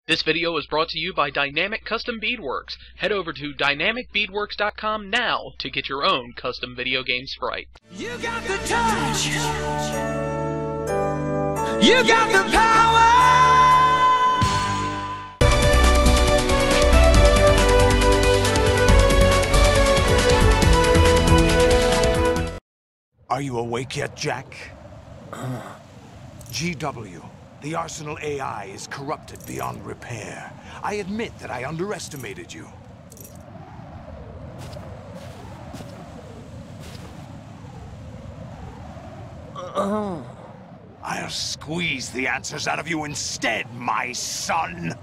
This video is brought to you by Dynamic Custom Beadworks. Head over to dynamicbeadworks.com now to get your own custom video game sprite. You got the touch. You got the power. Are you awake yet, Jack? GW, the Arsenal AI is corrupted beyond repair. I admit that I underestimated you. I'll squeeze the answers out of you instead, my son!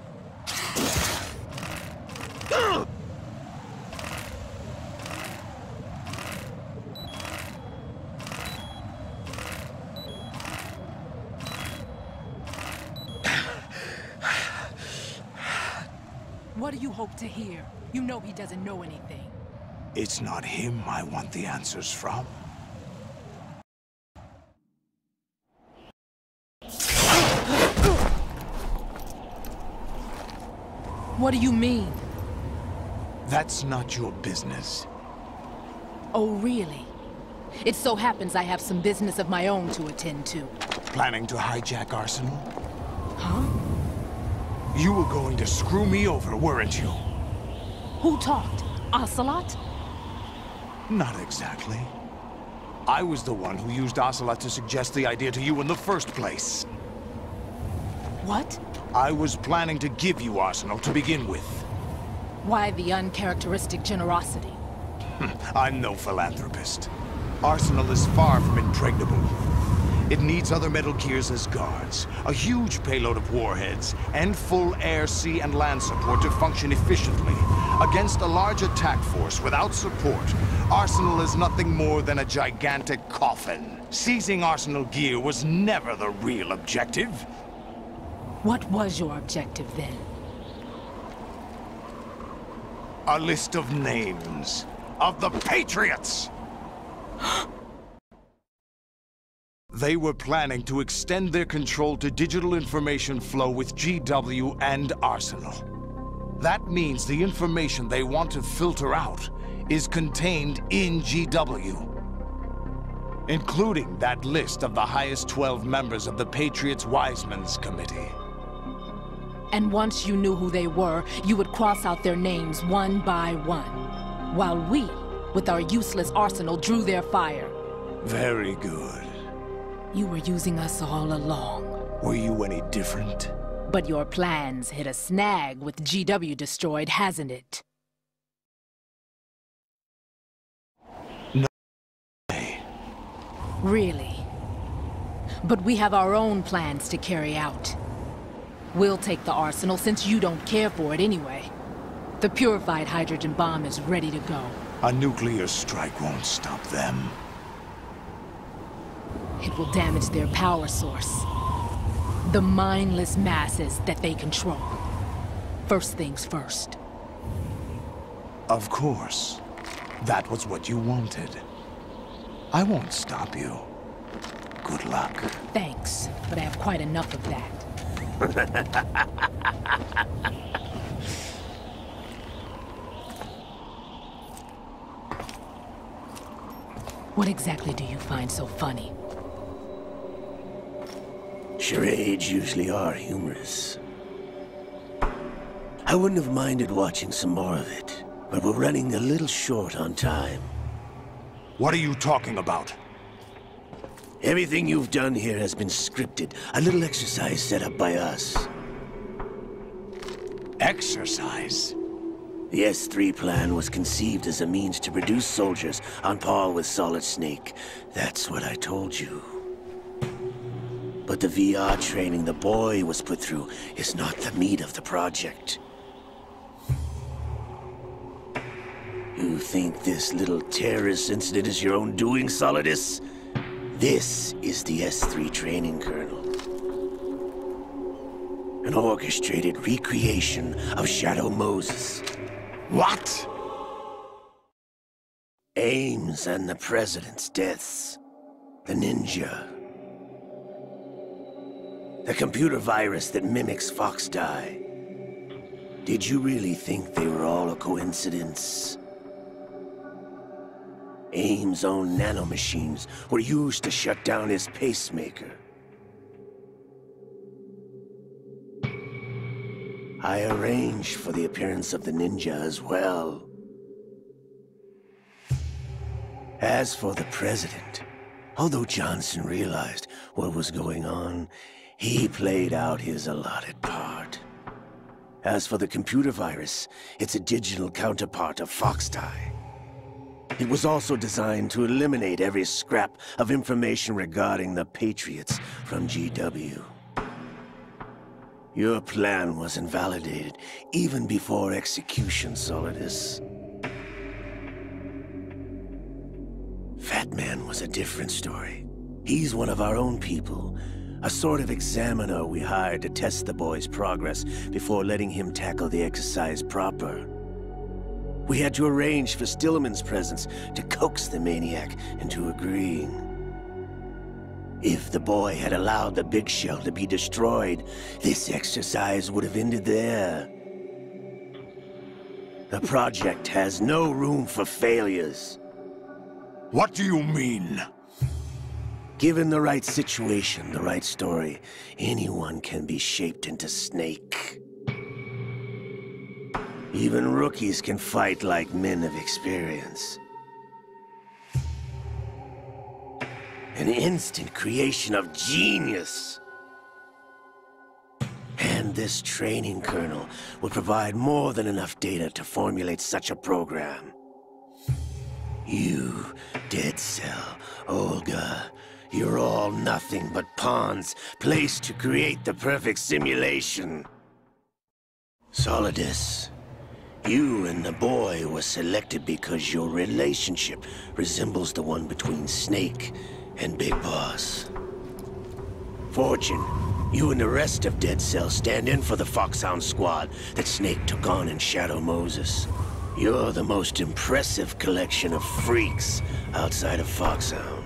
What do you hope to hear? You know he doesn't know anything. It's not him I want the answers from. What do you mean? That's not your business. Oh, really? It so happens I have some business of my own to attend to. Planning to hijack Arsenal? Huh? You were going to screw me over, weren't you? Who talked? Ocelot? Not exactly. I was the one who used Ocelot to suggest the idea to you in the first place. What? I was planning to give you Arsenal to begin with. Why the uncharacteristic generosity? I'm no philanthropist. Arsenal is far from impregnable. It needs other Metal Gears as guards, a huge payload of warheads, and full air, sea, and land support to function efficiently. Against a large attack force without support, Arsenal is nothing more than a gigantic coffin. Seizing Arsenal gear was never the real objective. What was your objective then? A list of names of the Patriots! They were planning to extend their control to digital information flow with GW and Arsenal. That means the information they want to filter out is contained in GW, including that list of the highest 12 members of the Patriots Wiseman's Committee. And once you knew who they were, you would cross out their names one by one, while we, with our useless arsenal, drew their fire. Very good. You were using us all along. Were you any different? But your plans hit a snag with GW destroyed, hasn't it? No. Really? But we have our own plans to carry out. We'll take the arsenal since you don't care for it anyway. The purified hydrogen bomb is ready to go. A nuclear strike won't stop them. It will damage their power source. The mindless masses that they control. First things first. Of course. That was what you wanted. I won't stop you. Good luck. Thanks, but I have quite enough of that. What exactly do you find so funny? Charades usually are humorous. I wouldn't have minded watching some more of it, but we're running a little short on time. What are you talking about? Everything you've done here has been scripted, a little exercise set up by us. Exercise? The S3 plan was conceived as a means to produce soldiers on par with Solid Snake. That's what I told you. But the VR training the boy was put through is not the meat of the project. You think this little terrorist incident is your own doing, Solidus? This is the S3 training kernel. An orchestrated recreation of Shadow Moses. What? Ames and the President's deaths. The ninja. The computer virus that mimics Fox Die. Did you really think they were all a coincidence? AIM's own nanomachines were used to shut down his pacemaker. I arranged for the appearance of the ninja as well. As for the president, although Johnson realized what was going on, he played out his allotted part. As for the computer virus, it's a digital counterpart of Foxdie. It was also designed to eliminate every scrap of information regarding the Patriots from GW. Your plan was invalidated even before execution, Solidus. Fat Man was a different story. He's one of our own people, a sort of examiner we hired to test the boy's progress before letting him tackle the exercise proper. We had to arrange for Stillman's presence to coax the maniac into agreeing. If the boy had allowed the big shell to be destroyed, this exercise would have ended there. The project has no room for failures. What do you mean? Given the right situation, the right story, anyone can be shaped into Snake. Even rookies can fight like men of experience. An instant creation of genius. And this training kernel will provide more than enough data to formulate such a program. You, Dead Cell, Olga, you're all nothing but pawns placed to create the perfect simulation. Solidus, you and the boy were selected because your relationship resembles the one between Snake and Big Boss. Fortune, you and the rest of Dead Cell stand in for the Foxhound squad that Snake took on in Shadow Moses. You're the most impressive collection of freaks outside of Foxhound.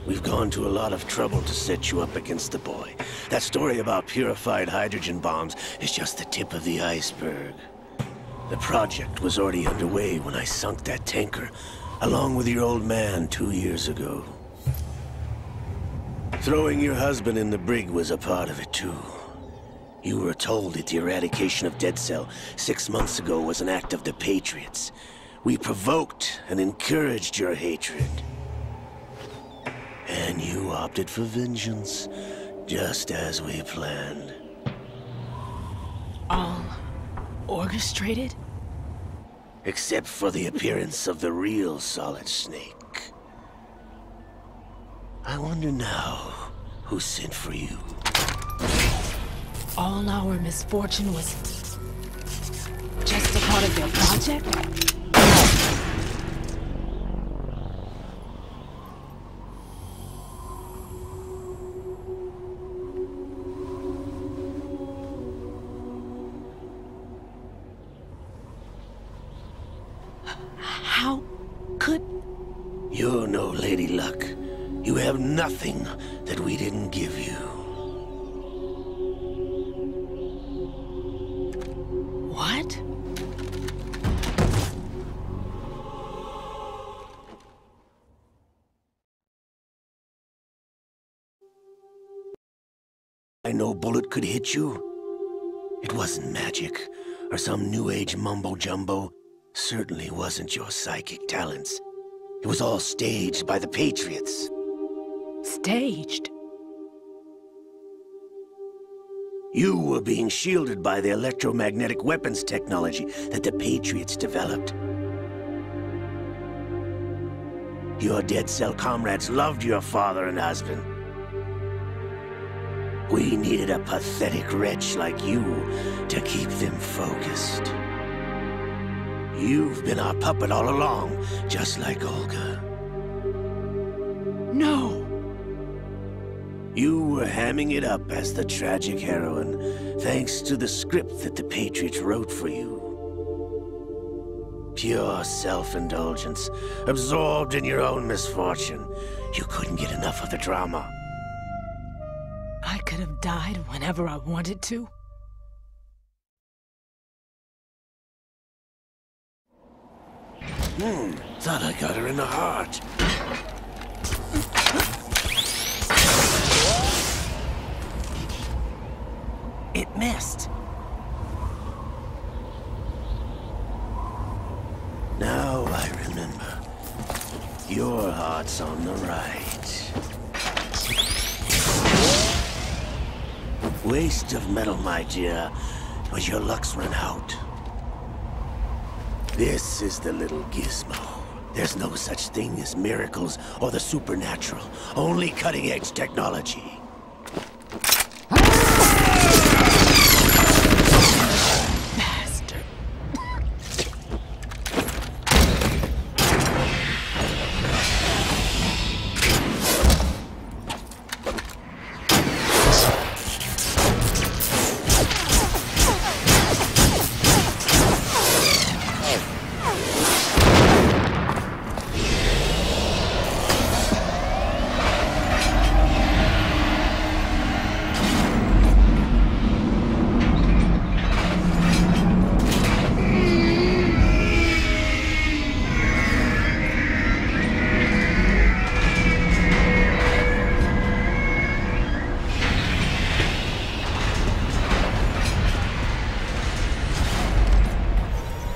We've gone to a lot of trouble to set you up against the boy. That story about purified hydrogen bombs is just the tip of the iceberg. The project was already underway when I sunk that tanker, along with your old man 2 years ago. Throwing your husband in the brig was a part of it too. You were told that the eradication of Dead Cell 6 months ago was an act of the Patriots. We provoked and encouraged your hatred. And you opted for vengeance, just as we planned. All orchestrated? Except for the appearance of the real Solid Snake. I wonder now who sent for you. All our misfortune was just a part of their project? How could... You're no Lady Luck. You have nothing that we didn't give you. What? I know bullet could hit you. It wasn't magic, or some new age mumbo-jumbo. Certainly wasn't your psychic talents. It was all staged by the Patriots. Staged? You were being shielded by the electromagnetic weapons technology that the Patriots developed. Your Dead Cell comrades loved your father and husband. We needed a pathetic wretch like you to keep them focused. You've been our puppet all along, just like Olga. No! You were hamming it up as the tragic heroine, thanks to the script that the Patriots wrote for you. Pure self-indulgence, absorbed in your own misfortune. You couldn't get enough of the drama. I could have died whenever I wanted to. Thought I got her in the heart. It missed. Now I remember. Your heart's on the right. Waste of metal, my dear, but your luck's run out. This is the little gizmo. There's no such thing as miracles or the supernatural. Only cutting-edge technology. Bastard.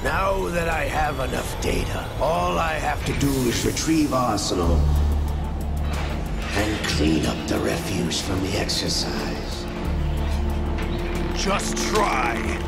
Now that I have enough data, all I have to do is retrieve Arsenal and clean up the refuse from the exercise. Just try.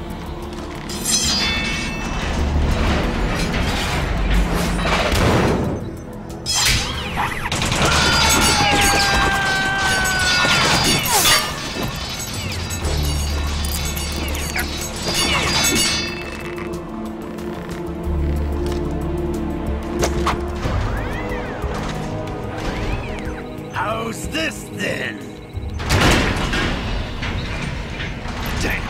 How's this then? Damn.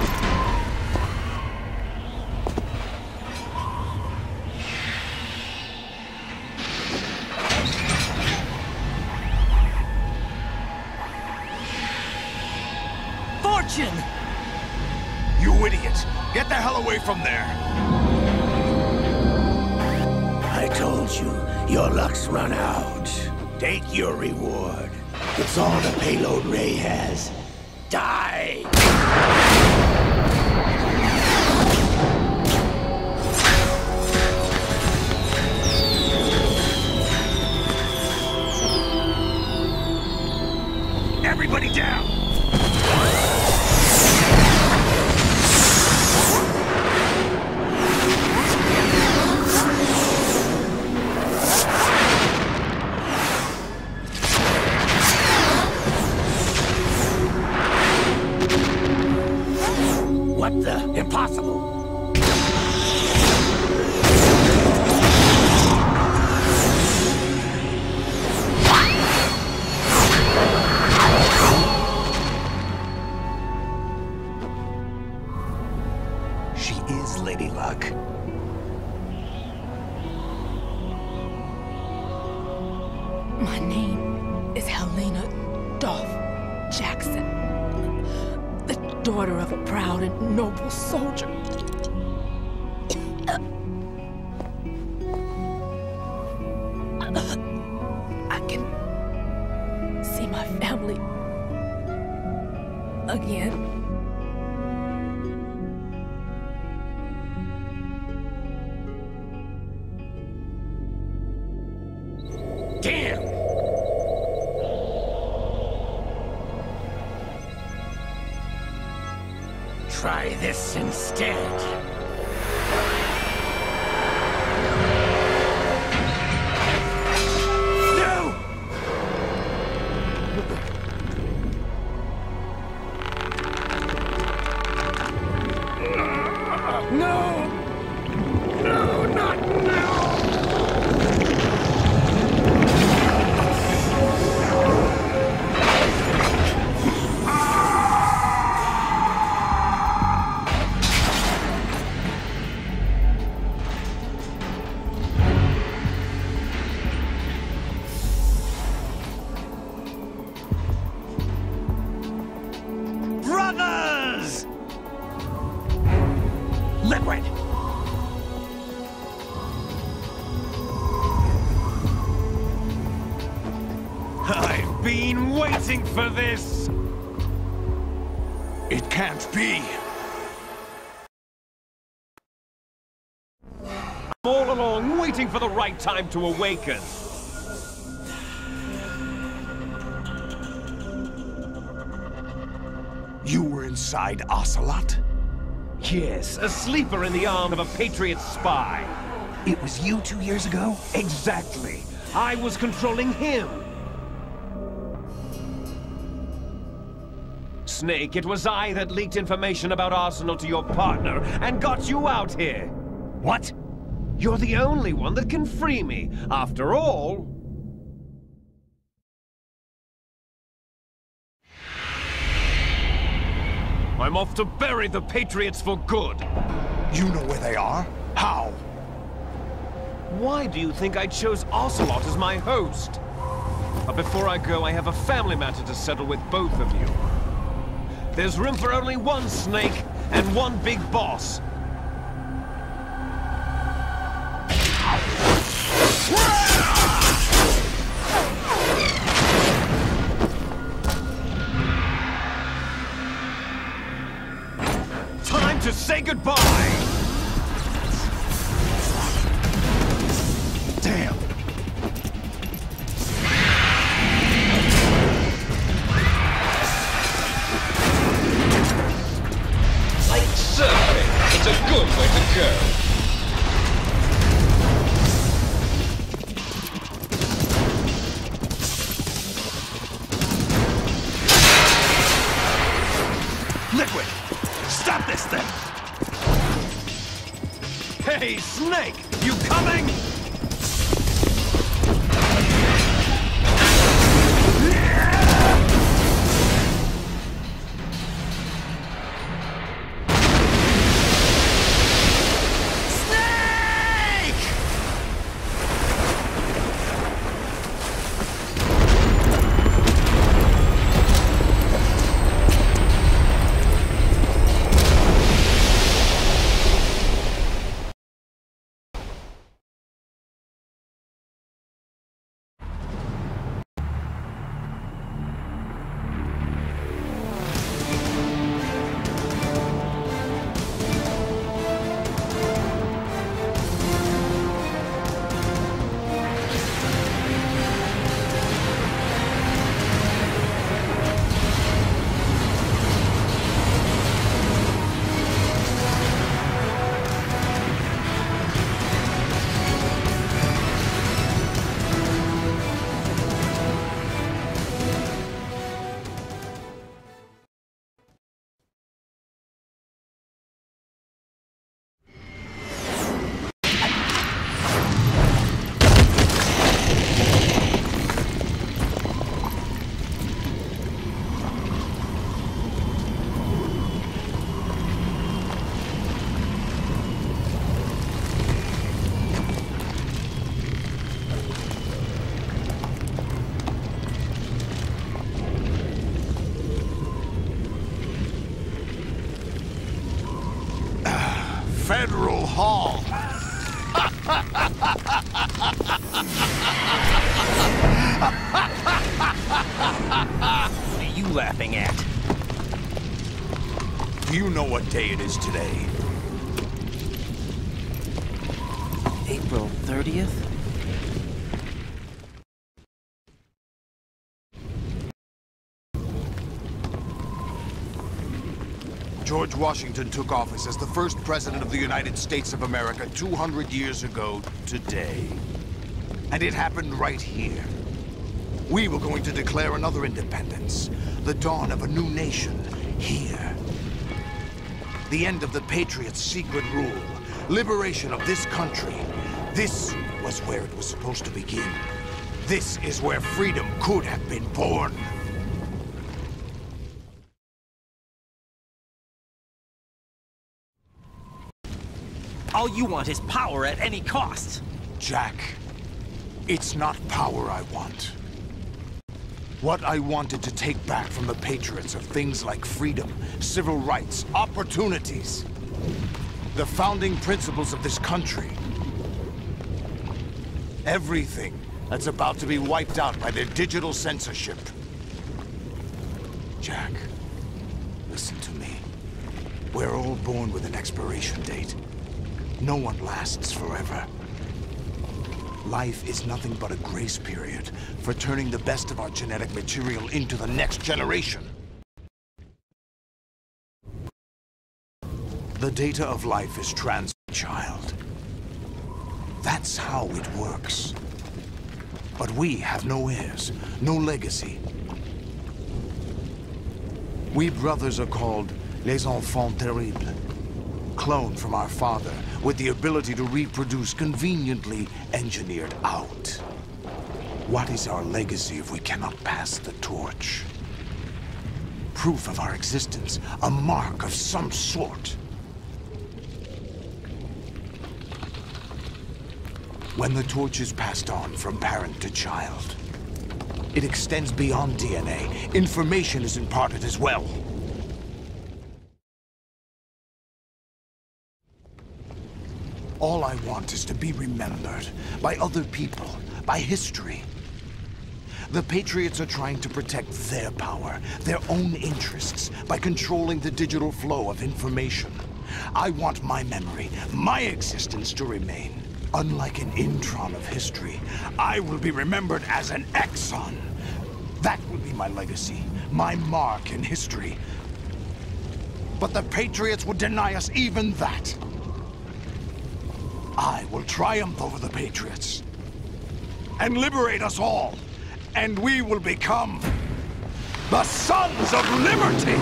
Fortune! You idiot! Get the hell away from there! I told you, your luck's run out. Take your reward. It's all the payload Ray has. Die! Everybody down! What the? Impossible! She is Lady Luck. My name is Helena Dolph Jackson, the daughter of a proud and noble soldier. I can see my family again. Damn! Try this instead. No! No! No, not now! waiting for this! It can't be. All along, waiting for the right time to awaken. You were inside Ocelot? Yes, a sleeper in the arm of a Patriot spy. It was you 2 years ago? Exactly. I was controlling him. Snake, it was I that leaked information about Arsenal to your partner and got you out here. What? You're the only one that can free me. After all... I'm off to bury the Patriots for good. You know where they are? How? Why do you think I chose Ocelot as my host? But before I go, I have a family matter to settle with both of you. There's room for only one Snake and one big boss. Time to say goodbye! Damn. Like surfing, it's a good way to go. Liquid! Stop this thing! Hey, Snake! You coming? Federal Hall. What are you laughing at? Do you know what day it is today? April 30th? George Washington took office as the first president of the United States of America 200 years ago today. And it happened right here. We were going to declare another independence, the dawn of a new nation, here. The end of the Patriots' secret rule, liberation of this country. This was where it was supposed to begin. This is where freedom could have been born. All you want is power at any cost. Jack, it's not power I want. What I wanted to take back from the Patriots are things like freedom, civil rights, opportunities. The founding principles of this country. Everything that's about to be wiped out by their digital censorship. Jack. Listen to me. We're all born with an expiration date. No one lasts forever. Life is nothing but a grace period for turning the best of our genetic material into the next generation. The data of life is child. That's how it works. But we have no heirs, no legacy. We brothers are called les enfants terribles. Cloned from our father, with the ability to reproduce conveniently engineered out. What is our legacy if we cannot pass the torch? Proof of our existence, a mark of some sort. When the torch is passed on from parent to child, it extends beyond DNA. Information is imparted as well. All I want is to be remembered by other people, by history. The Patriots are trying to protect their power, their own interests, by controlling the digital flow of information. I want my memory, my existence to remain. Unlike an intron of history, I will be remembered as an exon. That will be my legacy, my mark in history. But the Patriots would deny us even that. I will triumph over the Patriots and liberate us all, and we will become the Sons of Liberty!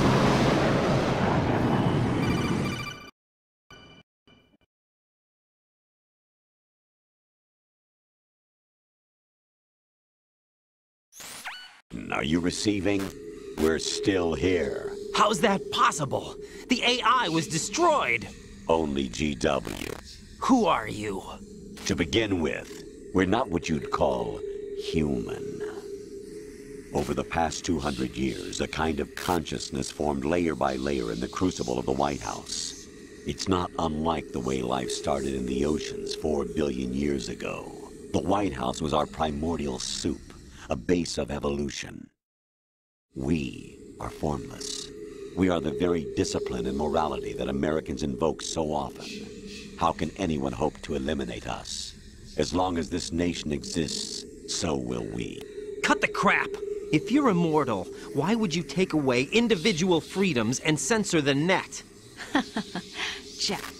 Are you receiving? We're still here. How's that possible? The AI was destroyed. Only GW. Who are you? To begin with, we're not what you'd call human. Over the past 200 years, a kind of consciousness formed layer by layer in the crucible of the White House. It's not unlike the way life started in the oceans 4 billion years ago. The White House was our primordial soup, a base of evolution. We are formless. We are the very discipline and morality that Americans invoke so often. How can anyone hope to eliminate us? As long as this nation exists, so will we. Cut the crap! If you're immortal, why would you take away individual freedoms and censor the net? Jack,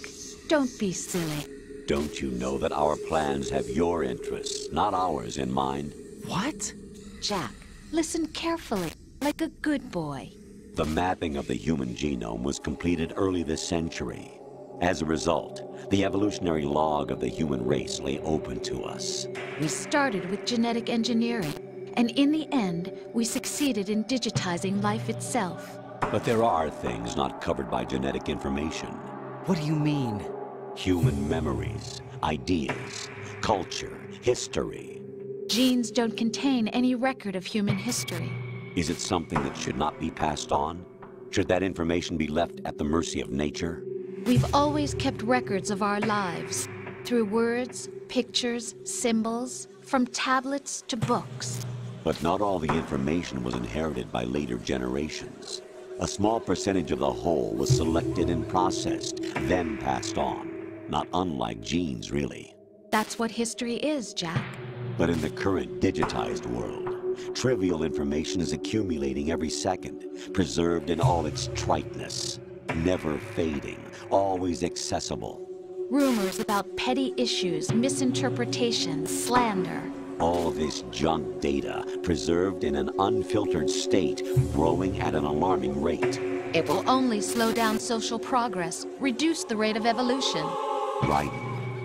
don't be silly. Don't you know that our plans have your interests, not ours, in mind? What? Jack, listen carefully, like a good boy. The mapping of the human genome was completed early this century. As a result, the evolutionary log of the human race lay open to us. We started with genetic engineering, and in the end, we succeeded in digitizing life itself. But there are things not covered by genetic information. What do you mean? Human memories, ideas, culture, history. Genes don't contain any record of human history. Is it something that should not be passed on? Should that information be left at the mercy of nature? We've always kept records of our lives, through words, pictures, symbols, from tablets to books. But not all the information was inherited by later generations. A small percentage of the whole was selected and processed, then passed on. Not unlike genes, really. That's what history is, Jack. But in the current digitized world, trivial information is accumulating every second, preserved in all its triteness, never fading, always accessible. Rumors about petty issues, misinterpretations, slander. All this junk data, preserved in an unfiltered state, growing at an alarming rate. It will only slow down social progress, reduce the rate of evolution. Right.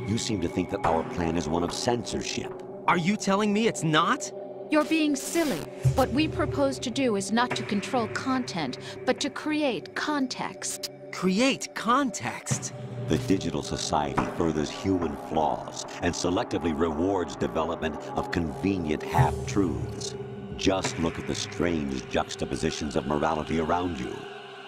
You seem to think that our plan is one of censorship. Are you telling me it's not? You're being silly. What we propose to do is not to control content, but to create context. Create context? The digital society furthers human flaws and selectively rewards development of convenient half-truths. Just look at the strange juxtapositions of morality around you.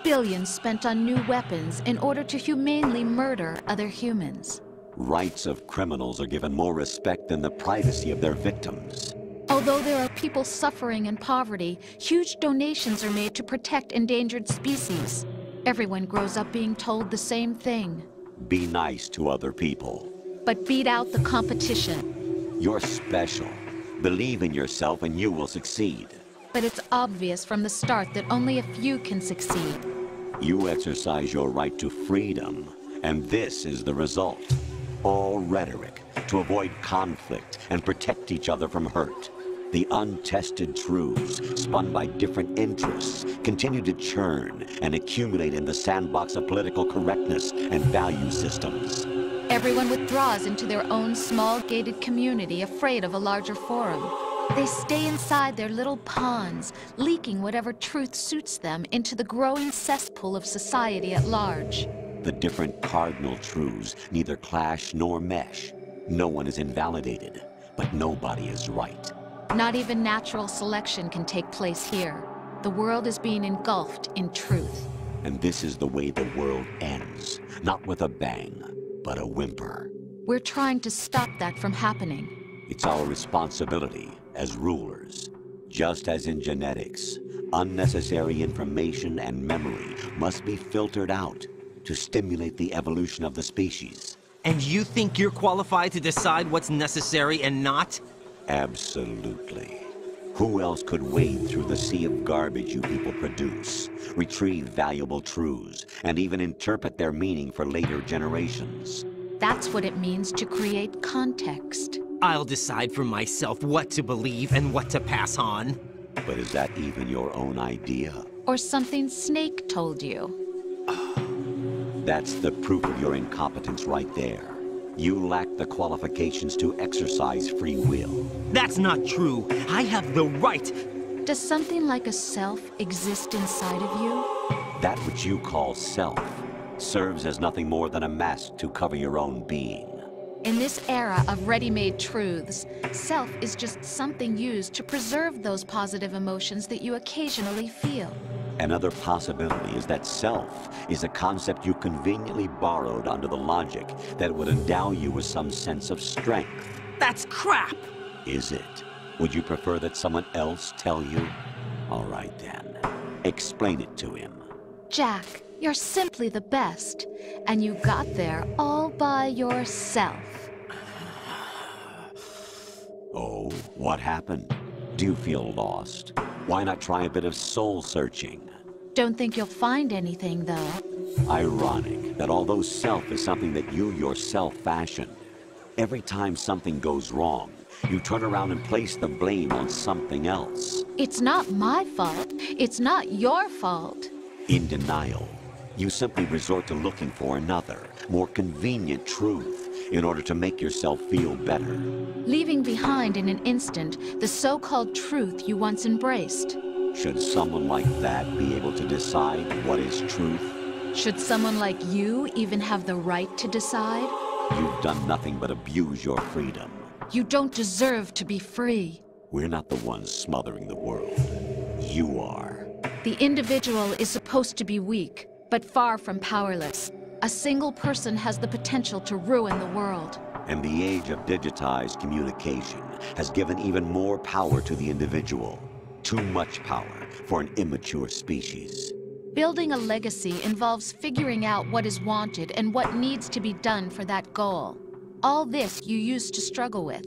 Billions spent on new weapons in order to humanely murder other humans. Rights of criminals are given more respect than the privacy of their victims. Although there are people suffering in poverty, huge donations are made to protect endangered species. Everyone grows up being told the same thing. Be nice to other people. But beat out the competition. You're special. Believe in yourself and you will succeed. But it's obvious from the start that only a few can succeed. You exercise your right to freedom, and this is the result. All rhetoric to avoid conflict and protect each other from hurt. The untested truths, spun by different interests, continue to churn and accumulate in the sandbox of political correctness and value systems. Everyone withdraws into their own small gated community, afraid of a larger forum. They stay inside their little ponds, leaking whatever truth suits them into the growing cesspool of society at large. The different cardinal truths neither clash nor mesh. No one is invalidated, but nobody is right. Not even natural selection can take place here. The world is being engulfed in truth. And this is the way the world ends. Not with a bang, but a whimper. We're trying to stop that from happening. It's our responsibility as rulers. Just as in genetics, unnecessary information and memory must be filtered out to stimulate the evolution of the species. And you think you're qualified to decide what's necessary and not? Absolutely. Who else could wade through the sea of garbage you people produce, retrieve valuable truths, and even interpret their meaning for later generations? That's what it means to create context. I'll decide for myself what to believe and what to pass on. But is that even your own idea? Or something Snake told you? That's the proof of your incompetence right there. You lack the qualifications to exercise free will. That's not true. I have the right. Does something like a self exist inside of you? That which you call self serves as nothing more than a mask to cover your own being. In this era of ready-made truths, self is just something used to preserve those positive emotions that you occasionally feel. Another possibility is that self is a concept you conveniently borrowed under the logic that would endow you with some sense of strength. That's crap! Is it? Would you prefer that someone else tell you? All right then. Explain it to him. Jack, you're simply the best, and you got there all by yourself. Oh, what happened? Do you feel lost? Why not try a bit of soul-searching? Don't think you'll find anything, though. Ironic that although self is something that you yourself fashioned, every time something goes wrong, you turn around and place the blame on something else. It's not my fault. It's not your fault. In denial, you simply resort to looking for another, more convenient truth in order to make yourself feel better. Leaving behind in an instant the so-called truth you once embraced. Should someone like that be able to decide what is truth? Should someone like you even have the right to decide? You've done nothing but abuse your freedom. You don't deserve to be free. We're not the ones smothering the world. You are. The individual is supposed to be weak, but far from powerless. A single person has the potential to ruin the world. And the age of digitized communication has given even more power to the individual. Too much power for an immature species. Building a legacy involves figuring out what is wanted and what needs to be done for that goal. All this you used to struggle with.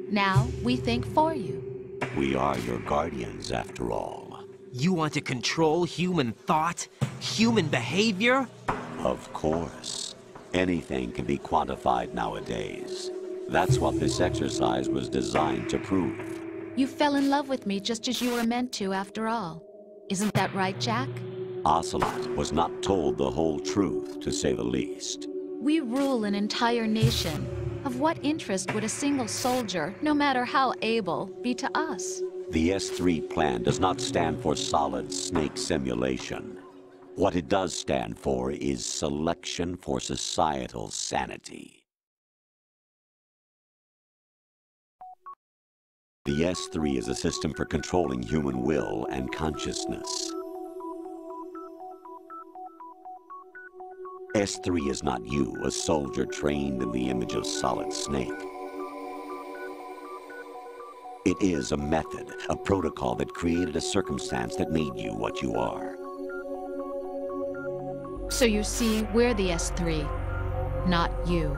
Now we think for you. We are your guardians, after all. You want to control human thought? Human behavior? Of course. Anything can be quantified nowadays. That's what this exercise was designed to prove. You fell in love with me just as you were meant to, after all. Isn't that right, Jack? Ocelot was not told the whole truth, to say the least. We rule an entire nation. Of what interest would a single soldier, no matter how able, be to us? The S3 plan does not stand for Solid Snake Simulation. What it does stand for is Selection for Societal Sanity. The S3 is a system for controlling human will and consciousness. S3 is not you, a soldier trained in the image of Solid Snake. It is a method, a protocol that created a circumstance that made you what you are. So you see, we're the S3, not you.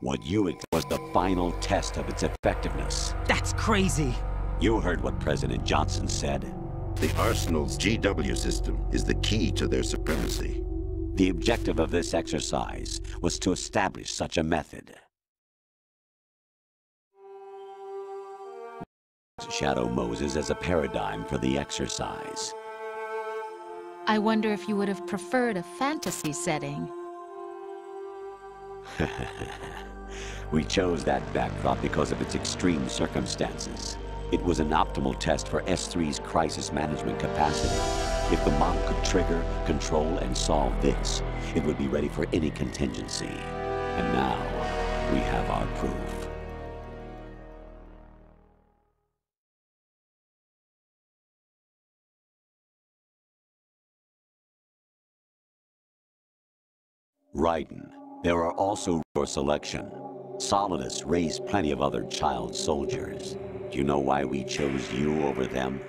What you was the final test of its effectiveness. That's crazy. You heard what President Johnson said. The Arsenal's GW system is the key to their supremacy. The objective of this exercise was to establish such a method. Shadow Moses as a paradigm for the exercise. I wonder if you would have preferred a fantasy setting. We chose that backdrop because of its extreme circumstances. It was an optimal test for S3's crisis management capacity. If the model could trigger, control, and solve this, it would be ready for any contingency. And now, we have our proof. Raiden, there are also your selection. Solidus raised plenty of other child soldiers. Do you know why we chose you over them?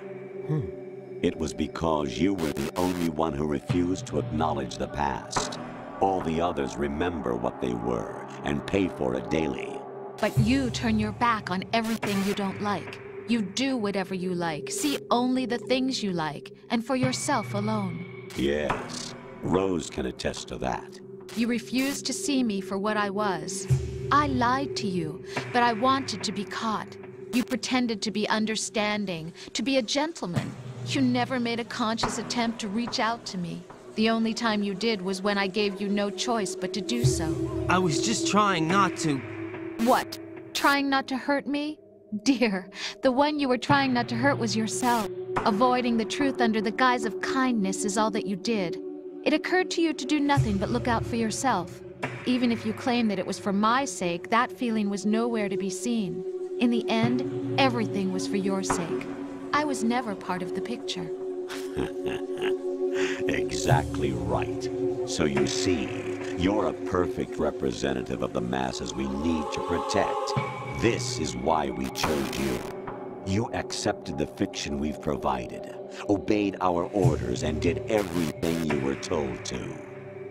It was because you were the only one who refused to acknowledge the past. All the others remember what they were and pay for it daily. But you turn your back on everything you don't like. You do whatever you like, see only the things you like, and for yourself alone. Yes, Rose can attest to that. You refused to see me for what I was. I lied to you, but I wanted to be caught. You pretended to be understanding, to be a gentleman. You never made a conscious attempt to reach out to me. The only time you did was when I gave you no choice but to do so. I was just trying not to... What? Trying not to hurt me? Dear, the one you were trying not to hurt was yourself. Avoiding the truth under the guise of kindness is all that you did. It occurred to you to do nothing but look out for yourself. Even if you claim that it was for my sake, that feeling was nowhere to be seen. In the end, everything was for your sake. I was never part of the picture. Exactly right. So you see, you're a perfect representative of the masses we need to protect. This is why we chose you. You accepted the fiction we've provided, obeyed our orders, and did everything you were told to.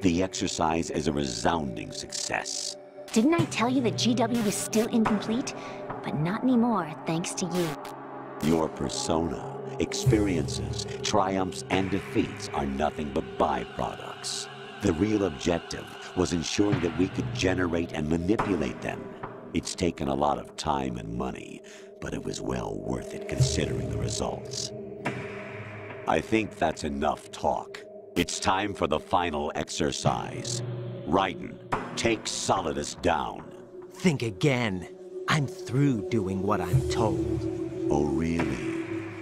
The exercise is a resounding success. Didn't I tell you that GW was still incomplete? But not anymore, thanks to you. Your persona, experiences, triumphs, and defeats are nothing but byproducts. The real objective was ensuring that we could generate and manipulate them. It's taken a lot of time and money, but it was well worth it considering the results. I think that's enough talk. It's time for the final exercise. Raiden, take Solidus down. Think again. I'm through doing what I'm told. Oh, really?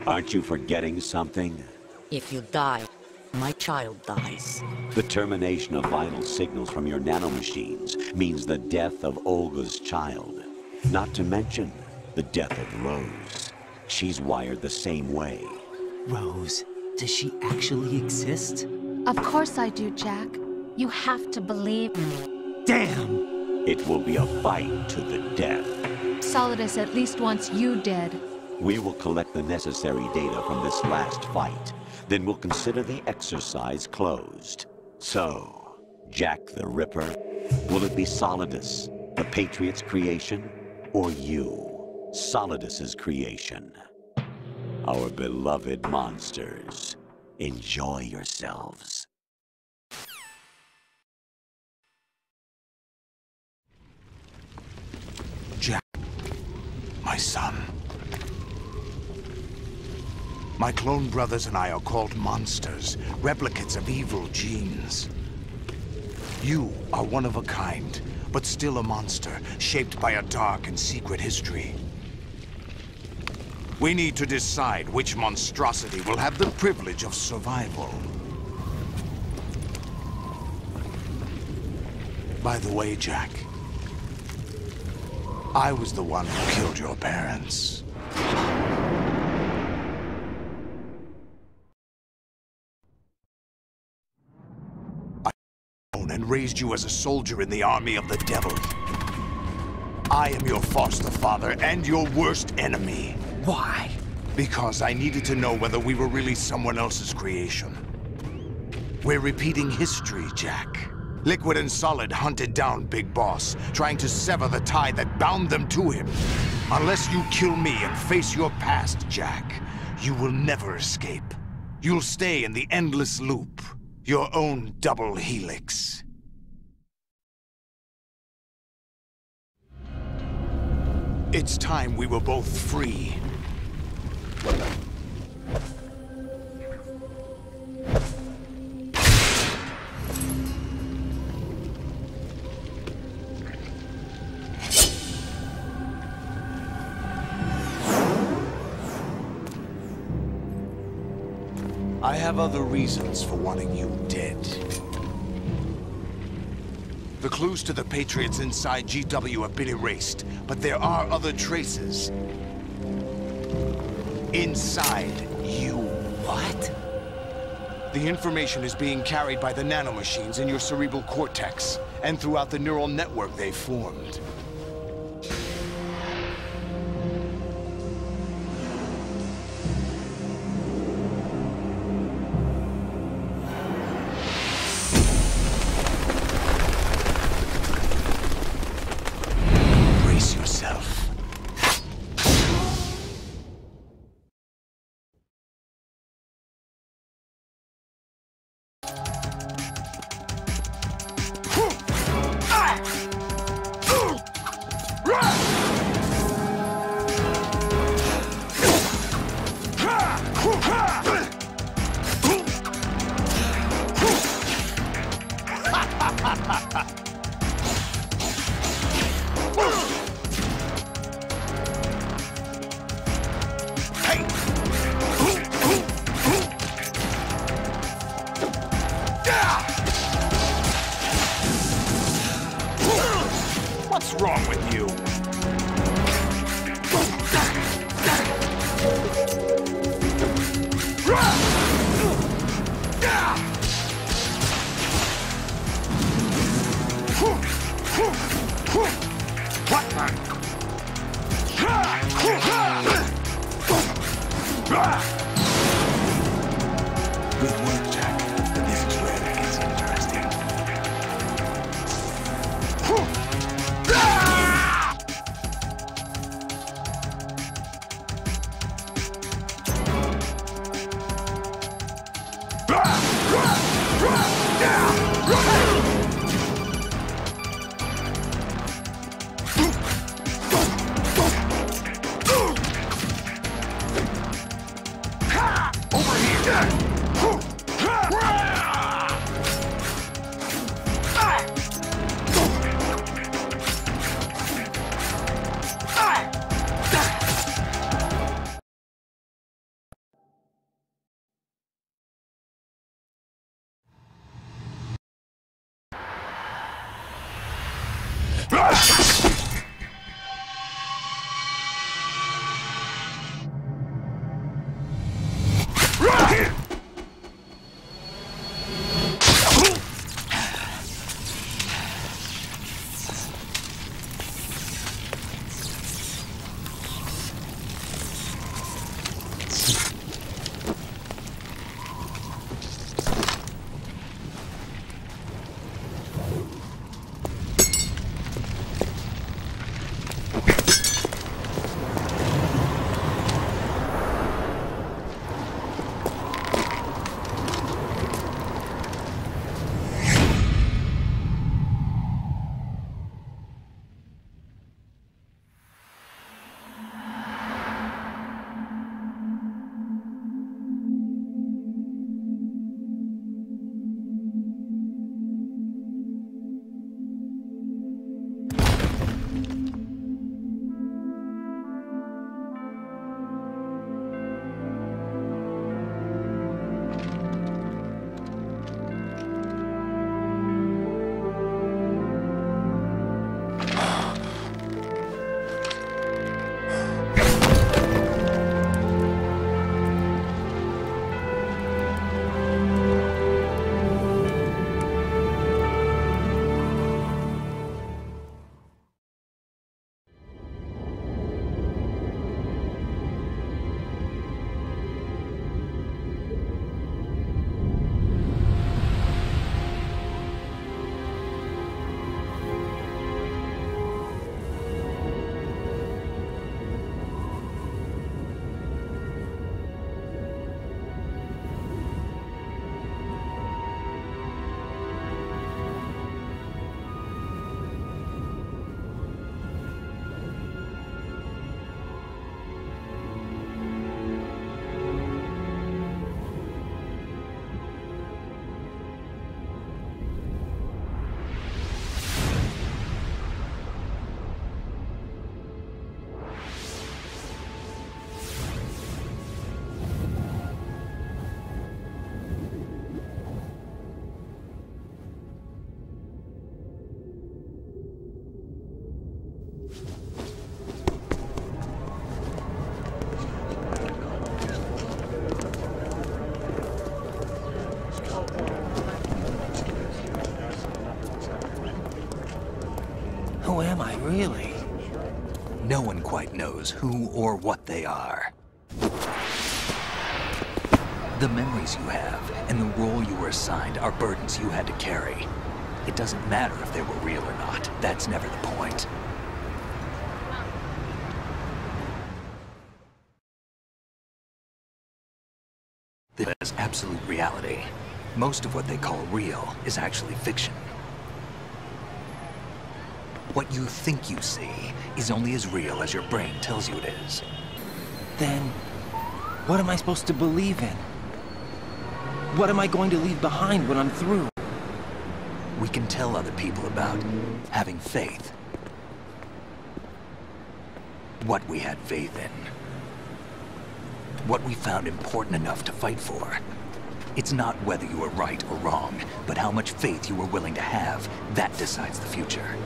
Aren't you forgetting something? If you die, my child dies. The termination of vital signals from your nanomachines means the death of Olga's child. Not to mention the death of Rose. She's wired the same way. Rose, does she actually exist? Of course I do, Jack. You have to believe me. Damn! It will be a fight to the death. Solidus at least wants you dead. We will collect the necessary data from this last fight. Then we'll consider the exercise closed. So, Jack the Ripper, will it be Solidus, the Patriot's creation, or you, Solidus's creation? Our beloved monsters, enjoy yourselves. Jack, my son. My clone brothers and I are called monsters, replicates of evil genes. You are one of a kind, but still a monster, shaped by a dark and secret history. We need to decide which monstrosity will have the privilege of survival. By the way, Jack, I was the one who killed your parents. and raised you as a soldier in the army of the devil. I am your foster father and your worst enemy. Why? Because I needed to know whether we were really someone else's creation. We're repeating history, Jack. Liquid and Solid hunted down Big Boss, trying to sever the tie that bound them to him. Unless you kill me and face your past, Jack, you will never escape. You'll stay in the endless loop, your own double helix. It's time we were both free. I have other reasons for wanting you dead. The clues to the Patriots inside GW have been erased, but there are other traces. Inside you. What? The information is being carried by the nanomachines in your cerebral cortex, and throughout the neural network they've formed. What's wrong with you? Good work, Jack. But this is where it gets interesting. Who am I, really? No one quite knows who or what they are. The memories you have and the role you were assigned are burdens you had to carry. It doesn't matter if they were real or not. That's never the point. This is absolute reality. Most of what they call real is actually fiction. What you think you see is only as real as your brain tells you it is. Then, what am I supposed to believe in? What am I going to leave behind when I'm through? We can tell other people about having faith. What we had faith in. What we found important enough to fight for. It's not whether you were right or wrong, but how much faith you were willing to have. That decides the future.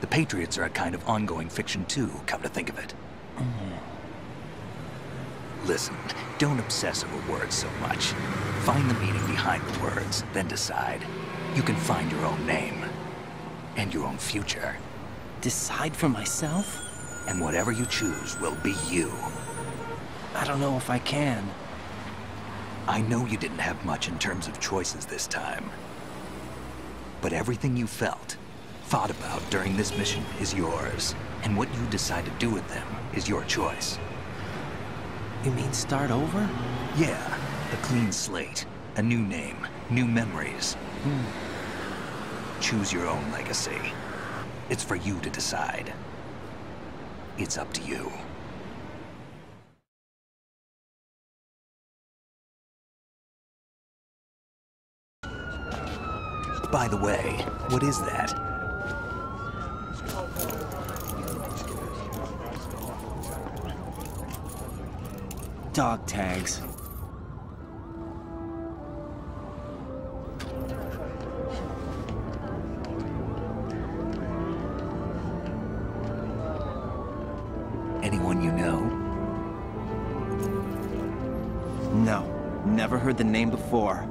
The Patriots are a kind of ongoing fiction too, come to think of it. Listen, don't obsess over words so much. Find the meaning behind the words, then decide. You can find your own name. And your own future. Decide for myself? And whatever you choose will be you. I don't know if I can. I know you didn't have much in terms of choices this time. But everything you felt, thought about during this mission is yours. And what you decide to do with them is your choice. You mean start over? Yeah, a clean slate, a new name, new memories. Choose your own legacy. It's for you to decide. It's up to you. By the way, what is that? Dog tags. Anyone you know? No, never heard the name before.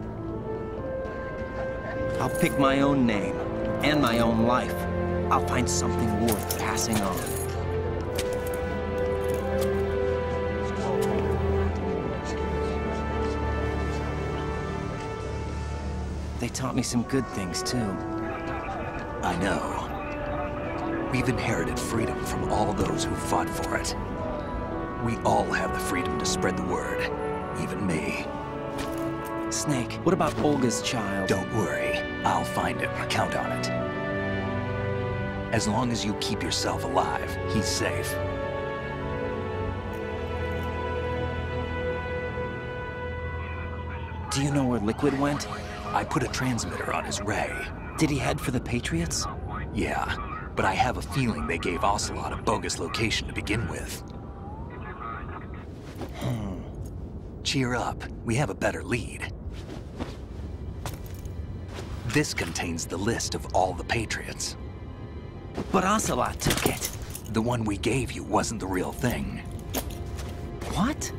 I'll pick my own name, and my own life. I'll find something worth passing on. They taught me some good things, too. I know. We've inherited freedom from all those who fought for it. We all have the freedom to spread the word, even me. Snake, what about Olga's child? Don't worry. I'll find him. Count on it. As long as you keep yourself alive, he's safe. Do you know where Liquid went? I put a transmitter on his ray. Did he head for the Patriots? Yeah, but I have a feeling they gave Ocelot a bogus location to begin with. Cheer up. We have a better lead. This contains the list of all the Patriots. But Ocelot took it. The one we gave you wasn't the real thing. What?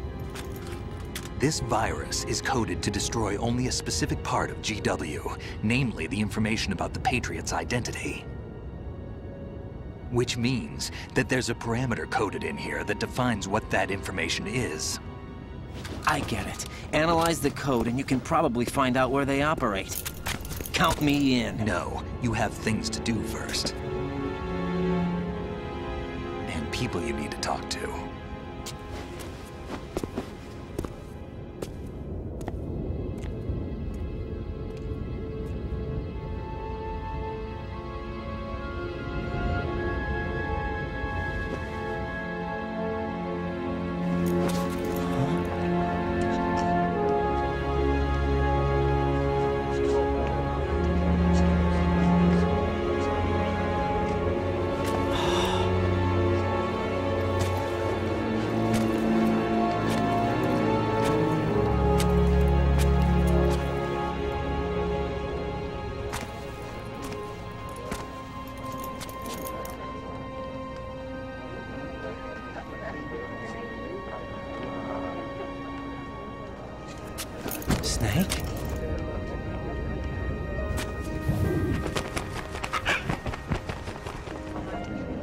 This virus is coded to destroy only a specific part of GW, namely the information about the Patriots' identity. Which means that there's a parameter coded in here that defines what that information is. I get it. Analyze the code and you can probably find out where they operate. Count me in. No, you have things to do first. And people you need to talk to.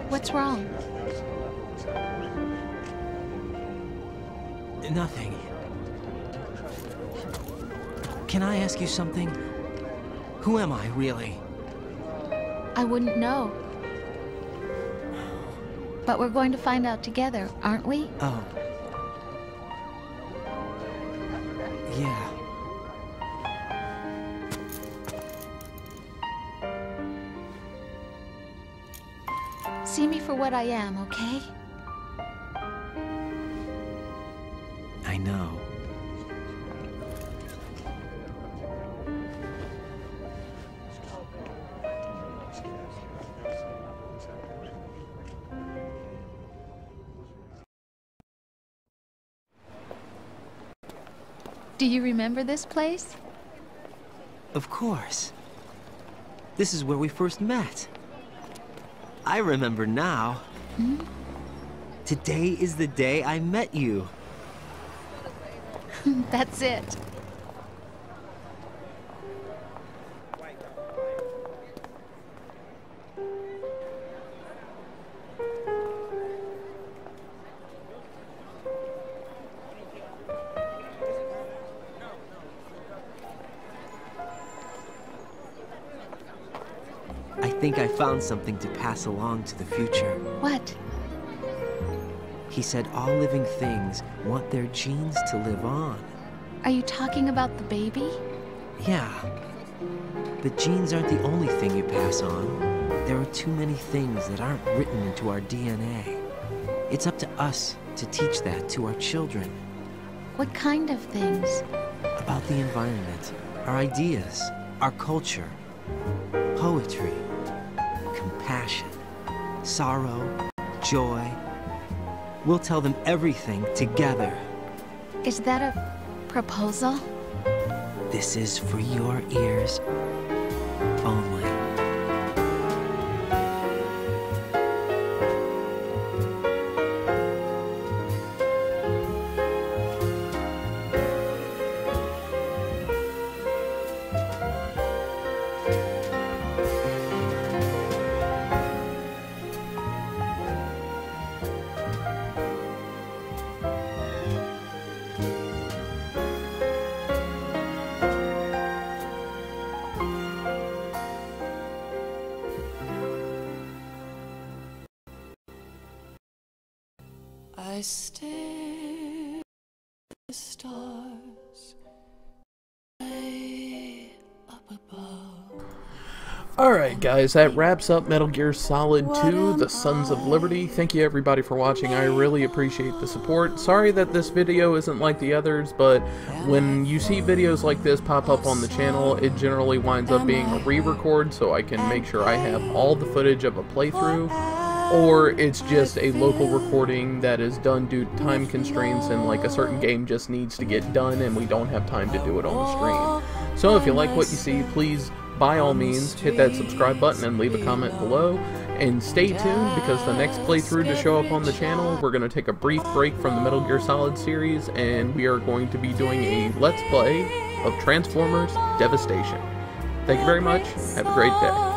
What's wrong? Nothing. Can I ask you something? Who am I, really? I wouldn't know. But we're going to find out together, aren't we? Oh. Yeah. See me for what I am, okay? I know. Do you remember this place? Of course. This is where we first met. I remember now. Hmm? Today is the day I met you. That's it. I think I found something to pass along to the future. What? He said all living things want their genes to live on. Are you talking about the baby? Yeah. The genes aren't the only thing you pass on. There are too many things that aren't written into our DNA. It's up to us to teach that to our children. What kind of things? About the environment, our ideas, our culture, poetry, compassion, sorrow, joy. We'll tell them everything together. Is that a proposal? This is for your ears only. I stare at the stars way up above. Alright guys, that wraps up Metal Gear Solid 2, The Sons of Liberty. Thank you everybody for watching, I really appreciate the support. Sorry that this video isn't like the others, but when you see videos like this pop up on the channel, it generally winds up being a re-record so I can make sure I have all the footage of a playthrough. Or it's just a local recording that is done due to time constraints and like a certain game just needs to get done and we don't have time to do it on the stream. So if you like what you see, please, by all means, hit that subscribe button and leave a comment below. And stay tuned because the next playthrough to show up on the channel, we're going to take a brief break from the Metal Gear Solid series and we are going to be doing a Let's Play of Transformers Devastation. Thank you very much. Have a great day.